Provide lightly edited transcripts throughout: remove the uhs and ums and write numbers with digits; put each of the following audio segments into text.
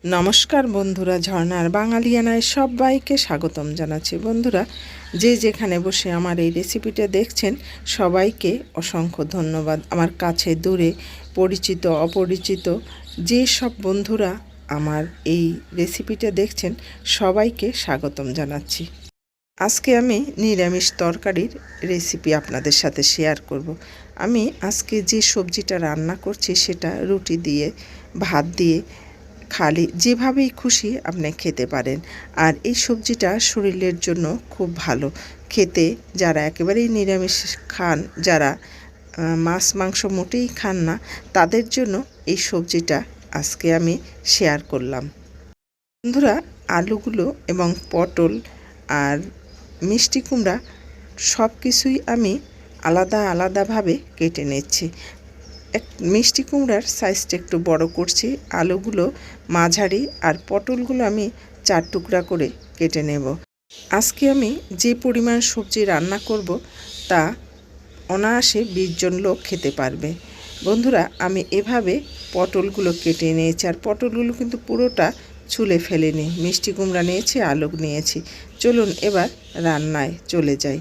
নমস্কার বন্ধুরা, ঝর্ণার বাঙালিয়ানায় সবাইকে স্বাগতম জানাচ্ছি। বন্ধুরা, যে যেখানে বসে আমার এই রেসিপিটা দেখছেন সবাইকে অসংখ্য ধন্যবাদ। আমার কাছে দূরে পরিচিত অপরিচিত যে সব বন্ধুরা আমার এই রেসিপিটা দেখছেন সবাইকে স্বাগতম জানাচ্ছি। আজকে আমি নিরামিষ তরকারির রেসিপি আপনাদের সাথে শেয়ার করব। আমি আজকে যে সবজিটা রান্না করছি সেটা রুটি দিয়ে, ভাত দিয়ে, খালি যেভাবেই খুশি আপনি খেতে পারেন। আর এই সবজিটা শরীরের জন্য খুব ভালো খেতে। যারা একেবারেই নিরামিষ খান, যারা মাছ মাংস মোটেই খান না, তাদের জন্য এই সবজিটা আজকে আমি শেয়ার করলাম। বন্ধুরা, আলুগুলো এবং পটল আর মিষ্টি কুমড়া সব কিছুই আমি আলাদা আলাদাভাবে কেটে নিচ্ছি। মিষ্টি কুমড়ার সাইজটা একটু বড় করছি, আলুগুলো মাঝারি, আর পটলগুলো আমি 4 টুকরা করে কেটে নেব। আজকে আমি যে পরিমাণ সবজি রান্না করব তা অনায়াসে 20 জন লোক খেতে পারবে। বন্ধুরা, আমি এভাবে পটলগুলো কেটে নিয়েছি, আর পটলগুলো কিন্তু পুরোটা ছুলে ফেলিনি। মিষ্টি কুমড়া নিয়েছি, আলু নিয়েছি। চলুন এবার রান্নায় চলে যাই।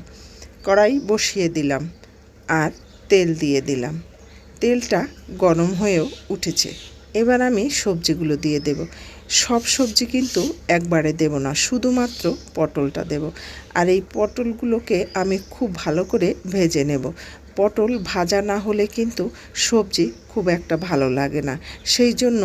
কড়াই বসিয়ে দিলাম আর তেল দিয়ে দিলাম। তেলটা গরম হয়েও উঠেছে। এবার আমি সবজিগুলো দিয়ে দেব। সব সবজি কিন্তু একবারে দেব না, শুধুমাত্র পটলটা দেব। আর এই পটলগুলোকে আমি খুব ভালো করে ভেজে নেব। পটল ভাজা না হলে কিন্তু সবজি খুব একটা ভালো লাগে না। সেই জন্য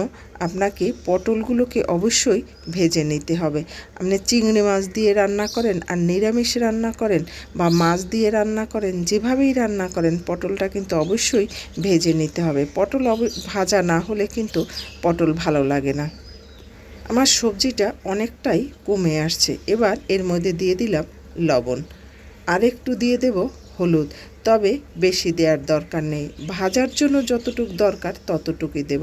আপনাকে পটলগুলোকে অবশ্যই ভেজে নিতে হবে। আপনি চিংড়ি মাছ দিয়ে রান্না করেন আর নিরামিষ রান্না করেন বা মাছ দিয়ে রান্না করেন, যেভাবেই রান্না করেন পটলটা কিন্তু অবশ্যই ভেজে নিতে হবে। পটল ভাজা না হলে কিন্তু পটল ভালো লাগে না। আমার সবজিটা অনেকটাই কমে আসছে। এবার এর মধ্যে দিয়ে দিলাম লবণ, আর একটু দিয়ে দেব হলুদ, তবে বেশি দেওয়ার দরকার নেই। ভাজার জন্য যতটুকু দরকার ততটুকুই দেব।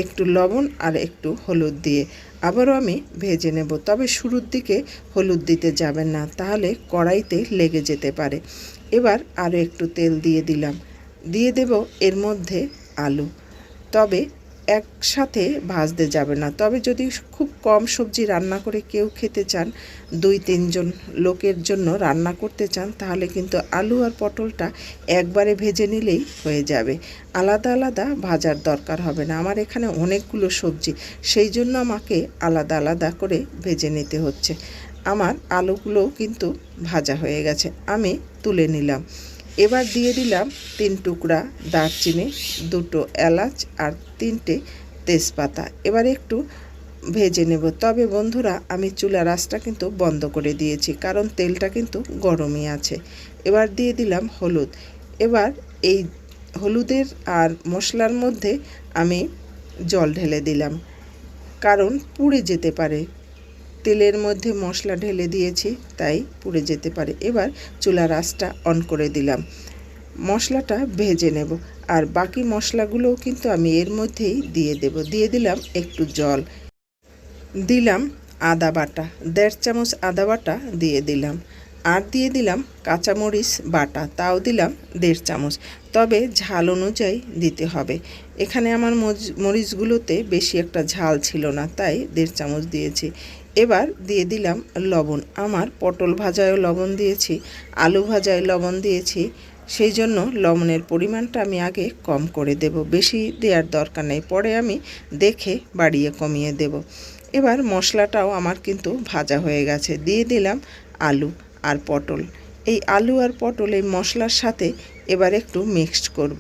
একটু লবণ আর একটু হলুদ দিয়ে আবারও আমি ভেজে নেব। তবে শুরুর দিকে হলুদ দিতে যাবেন না, তাহলে কড়াইতে লেগে যেতে পারে। এবার আরও একটু তেল দিয়ে দিলাম, দিয়ে দেব এর মধ্যে আলু। তবে একসাথে ভাজতে যাবে না। তবে যদি খুব কম সবজি রান্না করে কেউ খেতে চান, 2-3 জন লোকের জন্য রান্না করতে চান, তাহলে কিন্তু আলু আর পটলটা একবারে ভেজে নিলেই হয়ে যাবে। আলাদা আলাদা ভাজার দরকার হবে না। আমার এখানে অনেকগুলো সবজি, সেই জন্য আমাকে আলাদা আলাদা করে ভেজে নিতে হচ্ছে। আমার আলুগুলোও কিন্তু ভাজা হয়ে গেছে, আমি তুলে নিলাম। এবার দিয়ে দিলাম 3 টুকরা দারচিনি, 2টো এলাচ আর 3টে তেজপাতা। এবার একটু ভেজে নেব। তবে বন্ধুরা, আমি চুলার আঁচটা কিন্তু বন্ধ করে দিয়েছি, কারণ তেলটা কিন্তু গরমই আছে। এবার দিয়ে দিলাম হলুদ। এবার এই হলুদের আর মশলার মধ্যে আমি জল ঢেলে দিলাম, কারণ পুড়ে যেতে পারে। তেলের মধ্যে মশলা ঢেলে দিয়েছি, তাই পুড়ে যেতে পারে। এবার চুলার আঁচটা অন করে দিলাম, মশলাটা ভেজে নেব। আর বাকি মশলাগুলোও কিন্তু আমি এর মধ্যেই দিয়ে দেব। দিয়ে দিলাম একটু জল, দিলাম আদা বাটা, 1.5 চামচ আদা বাটা দিয়ে দিলাম, আর দিয়ে দিলাম কাঁচামরিচ বাটা, তাও দিলাম 1.5 চামচ। তবে ঝাল অনুযায়ী দিতে হবে। এখানে আমার মরিচগুলোতে বেশি একটা ঝাল ছিল না, তাই 1.5 চামচ দিয়েছি। এবার দিয়ে দিলাম লবণ। আমার পটল ভাজায়ও লবণ দিয়েছি, আলু ভাজায় লবণ দিয়েছি, সেই জন্য লবণের পরিমাণটা আমি আগে কম করে দেব। বেশি দেওয়ার দরকার নেই, পরে আমি দেখে বাড়িয়ে কমিয়ে দেব। এবার মশলাটাও আমার কিন্তু ভাজা হয়ে গেছে। দিয়ে দিলাম আলু আর পটল। এই আলু আর পটল এই মশলার সাথে এবার একটু মিক্সড করব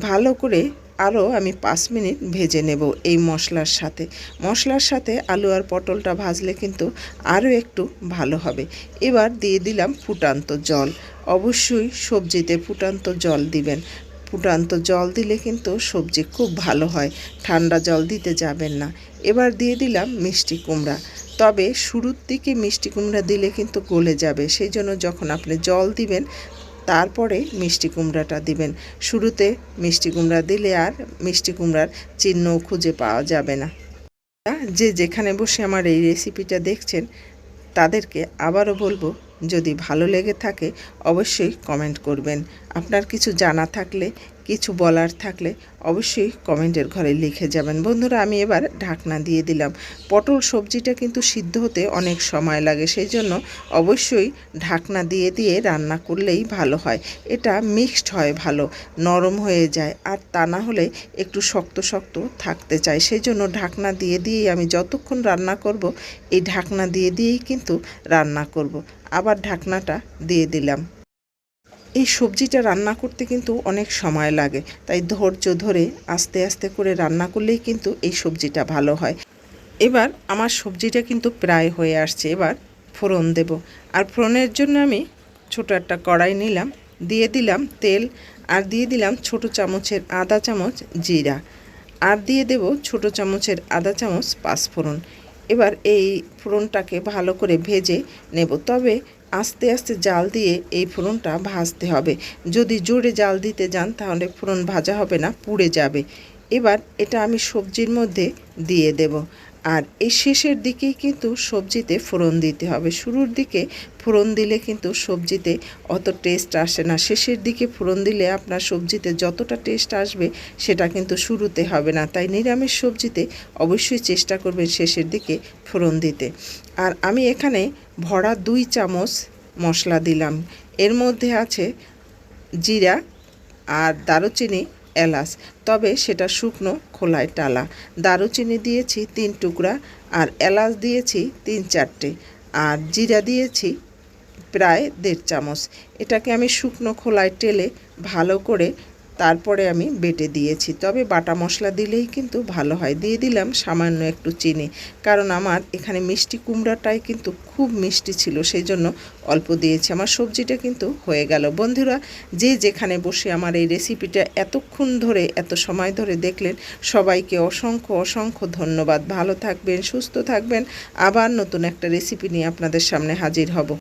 ভালো করে। আরও আমি 5 মিনিট ভেজে নেব এই মশলার সাথে। মশলার সাথে আলু আর পটলটা ভাজলে কিন্তু আরও একটু ভালো হবে। এবার দিয়ে দিলাম ফুটান্ত জল। অবশ্যই সবজিতে ফুটান্ত জল দিবেন। ফুটান্ত জল দিলে কিন্তু সবজি খুব ভালো হয়, ঠান্ডা জল দিতে যাবেন না। এবার দিয়ে দিলাম মিষ্টি কুমড়া। তবে শুরুর দিকে মিষ্টি কুমড়া দিলে কিন্তু গলে যাবে, সেই জন্য যখন আপনি জল দিবেন তারপরে মিষ্টি কুমড়াটা দিবেন। শুরুতে মিষ্টি কুমড়া দিলে আর মিষ্টি কুমড়ার চিহ্নও খুঁজে পাওয়া যাবে না। যে যেখানে বসে আমার এই রেসিপিটা দেখছেন তাদেরকে আবারও বলবো, যদি ভালো লেগে থাকে অবশ্যই কমেন্ট করবেন। আপনার কিছু জানা থাকলে, কিছু বলার থাকলে অবশ্যই কমেন্টের ঘরে লিখে যাবেন। বন্ধুরা, আমি এবার ঢাকনা দিয়ে দিলাম। পটল সবজিটা কিন্তু সিদ্ধ হতে অনেক সময় লাগে, সেই জন্য অবশ্যই ঢাকনা দিয়ে দিয়ে রান্না করলেই ভালো হয়। এটা মিক্সড হয়, ভালো নরম হয়ে যায়, আর তা না হলে একটু শক্ত শক্ত থাকতে চায়। সেই জন্য ঢাকনা দিয়ে দিয়েই আমি যতক্ষণ রান্না করব এই ঢাকনা দিয়ে দিয়েই কিন্তু রান্না করব। আবার ঢাকনাটা দিয়ে দিলাম। এই সবজিটা রান্না করতে কিন্তু অনেক সময় লাগে, তাই ধৈর্য ধরে আস্তে আস্তে করে রান্না করলেই কিন্তু এই সবজিটা ভালো হয়। এবার আমার সবজিটা কিন্তু প্রায় হয়ে আসছে। এবার ফোড়ন দেব, আর ফোড়নের জন্য আমি ছোটো একটা কড়াই নিলাম, দিয়ে দিলাম তেল, আর দিয়ে দিলাম ছোটো চামচের আধা চামচ জিরা, আর দিয়ে দেব ছোটো চামচের আধা চামচ পাঁচফোড়ন। এবার এই ফোড়নটাকে ভালো করে ভেজে নেব, তবে আস্তে আস্তে জাল দিয়ে এই ফোড়নটা ভাজতে হবে। যদি জোরে জাল দিতে যান তাহলে ফোড়ন ভাজা হবে না, পুড়ে যাবে। এবার এটা আমি সবজির মধ্যে দিয়ে দেব। আর এই শেষের দিকেই কিন্তু সবজিতে ফোড়ন দিতে হবে। শুরুর দিকে ফোড়ন দিলে কিন্তু সবজিতে অত টেস্ট আসে না। শেষের দিকে ফোড়ন দিলে আপনার সবজিতে যতটা টেস্ট আসবে সেটা কিন্তু শুরুতে হবে না। তাই নিরামিষ সবজিতে অবশ্যই চেষ্টা করবেন শেষের দিকে ফোড়ন দিতে। আর আমি এখানে ভরা 2 চামচ মশলা দিলাম। এর মধ্যে আছে জিরা আর দারুচিনি, এলাচ, তবে সেটা শুকনো খোলায় টালা। দারুচিনি দিয়েছি 3 টুকরা, আর এলাচ দিয়েছি 3-4টে, আর জিরা দিয়েছি প্রায় 1.5 চামচ। এটাকে আমি শুকনো খোলায় টেলে ভালো করে তারপরে আমি বেটে দিয়েছি, তবে বাটা মশলা দিলেই কিন্তু ভালো হয়। দিয়ে দিলাম সামান্য একটু চিনি, কারণ আমার এখানে মিষ্টি কুমড়াটাই কিন্তু খুব মিষ্টি ছিল, সেই জন্য অল্প দিয়েছি। আমার সবজিটা কিন্তু হয়ে গেল। বন্ধুরা, যে যেখানে বসে আমার এই রেসিপিটা এতক্ষণ ধরে, এত সময় ধরে দেখলেন, সবাইকে অসংখ্য অসংখ্য ধন্যবাদ। ভালো থাকবেন, সুস্থ থাকবেন। আবার নতুন একটা রেসিপি নিয়ে আপনাদের সামনে হাজির হব।